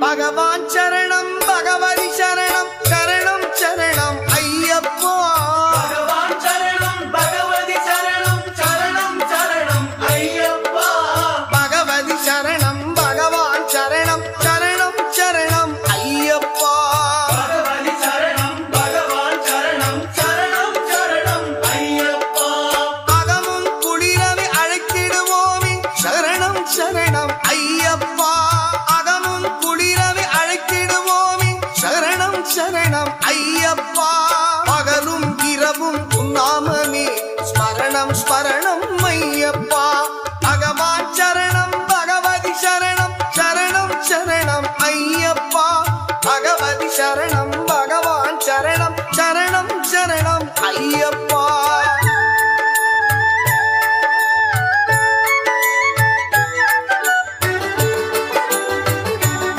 பகவான் சரணம் பகவதி சரணம் சரணம் சரணம் ஐயப்பா பகவான் சரணம் பகவதி சரணம் சரணம் சரணம் ஐயப்பா பகவதி சரணம் பகவான் சரணம் சரணம் சரணம் ஐயப்பா பகவதி சரணம் பகவான் சரணம் சரணம் சரணம் ஐயப்பா அகமும் குளிரவை அழைத்திடுவோமே சரணம் சரணம் ஐயப்பா அகமும் குளிரவை அழைத்திடுவோமே சரணம் சரணம் ஐயப்பா பகலும் இரவும் உன்னாமமே ஸ்மரணம் ஸ்மரணம் ஐயப்பா பகவான் சரணம் பகவதி சரணம் சரணம் சரணம் ஐயப்பா பகவதி சரணம் பகவான் சரணம் சரணம் சரணம் ஐயப்பா